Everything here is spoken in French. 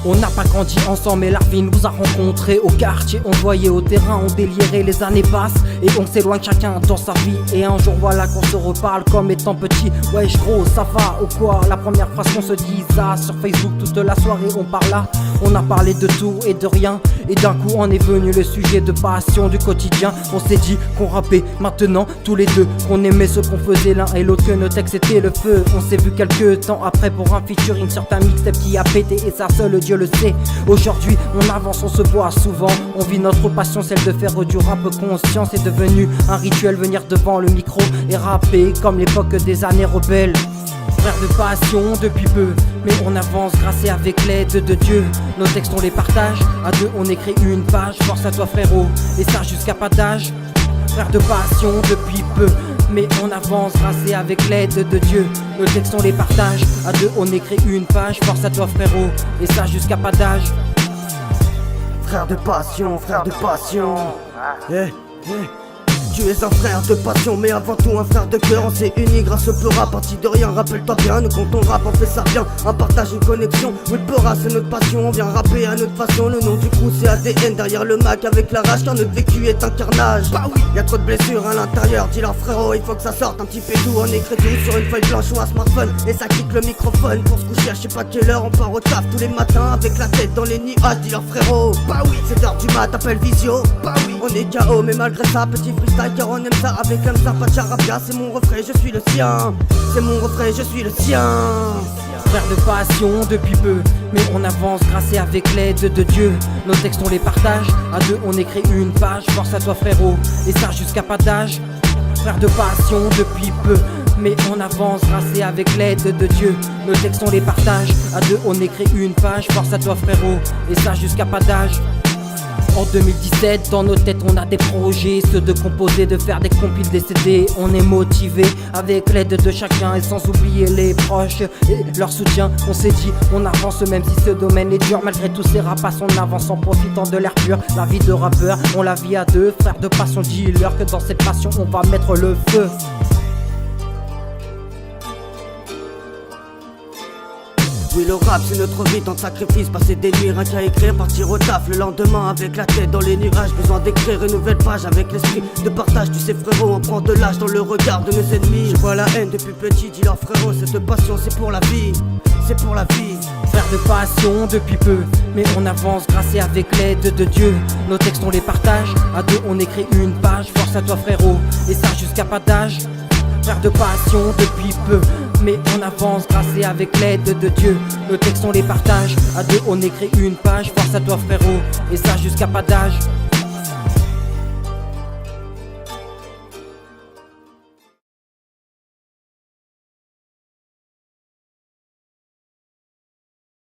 On n'a pas grandi ensemble mais la vie nous a rencontrés. Au quartier on voyait, au terrain on délirait. Les années passent et on s'éloigne chacun dans sa vie. Et un jour voilà qu'on se reparle comme étant petit. Wesh gros ça va ou quoi? La première phrase qu'on se dit ça. Sur Facebook toute la soirée on parla. On a parlé de tout et de rien. Et d'un coup en est venu le sujet de passion du quotidien. On s'est dit qu'on rappait maintenant tous les deux, qu'on aimait ce qu'on faisait l'un et l'autre, que nos textes c'était le feu. On s'est vu quelques temps après pour un featuring sur ta mixtape qui a pété et ça seul Dieu le sait. Aujourd'hui on avance, on se voit souvent. On vit notre passion, celle de faire du rap conscient. C'est devenu un rituel, venir devant le micro et rapper comme l'époque des années rebelles. Frères de passion depuis peu, mais on avance grâce et avec l'aide de Dieu. Nos textes on les partage, à deux on écrit une page. Force à toi frérot, et ça jusqu'à pas d'âge. Frères de passion depuis peu, mais on avance grâce et avec l'aide de Dieu. Nos textes on les partage, à deux on écrit une page. Force à toi frérot, et ça jusqu'à pas d'âge. Frère de passion, frère de passion. Tu es un frère de passion, mais avant tout un frère de cœur. On s'est unis grâce au peu rap, parti de rien. Rappelle-toi bien, nous quand on rap, on fait ça bien. Un partage, une connexion, oui le peur c'est notre passion. On vient rapper à notre façon, le nom du coup c'est ADN. Derrière le Mac avec la rage, car notre vécu est un carnage. Bah oui, y'a trop de blessures à l'intérieur. Dis-leur frérot, il faut que ça sorte un petit peu d'où. On écrit tout sur une feuille blanche ou un smartphone, et ça kick le microphone. Pour se coucher à je sais pas quelle heure, on part au taf tous les matins avec la tête dans les nuages. Dis-leur frérot, bah oui, c'est l'heure du mat, appelle visio. Bah oui, on est KO, mais malgré ça, petit freestyle car on aime ça. Avec un ça, pas de charabia, c'est mon refrain, je suis le sien. C'est mon refrain, je suis le sien. Frères de passion depuis peu, mais on avance grâce et avec l'aide de Dieu. Nos textes on les partage, à deux on écrit une page. Force à toi frérot, et ça jusqu'à pas d'âge. Frères de passion depuis peu, mais on avance grâce et avec l'aide de Dieu. Nos textes on les partage, à deux on écrit une page. Force à toi frérot, et ça jusqu'à pas d'âge. En 2017, dans nos têtes on a des projets, ceux de composer, de faire des compiles, des CD. On est motivé avec l'aide de chacun et sans oublier les proches et leur soutien. On s'est dit on avance même si ce domaine est dur. Malgré tous ces rapaces on avance en profitant de l'air pur. La vie de rappeur, on la vit à deux. Frères de passion, dis-leur que dans cette passion on va mettre le feu. Oui le rap c'est notre vie, tant de sacrifices, passer des nuits rien qu'à écrire, partir au taf le lendemain avec la tête dans les nuages. Besoin d'écrire une nouvelle page avec l'esprit de partage. Tu sais frérot, on prend de l'âge dans le regard de nos ennemis. Je vois la haine depuis petit, dis leur frérot, cette passion c'est pour la vie, c'est pour la vie. Frères de passion depuis peu, mais on avance grâce et avec l'aide de Dieu. Nos textes on les partage, à deux on écrit une page. Force à toi frérot, et ça jusqu'à pas d'âge. Frères de passion depuis peu, mais on avance grâce et avec l'aide de Dieu. Nos textes on les partage, à deux on écrit une page. Force à toi frérot, et ça jusqu'à pas d'âge.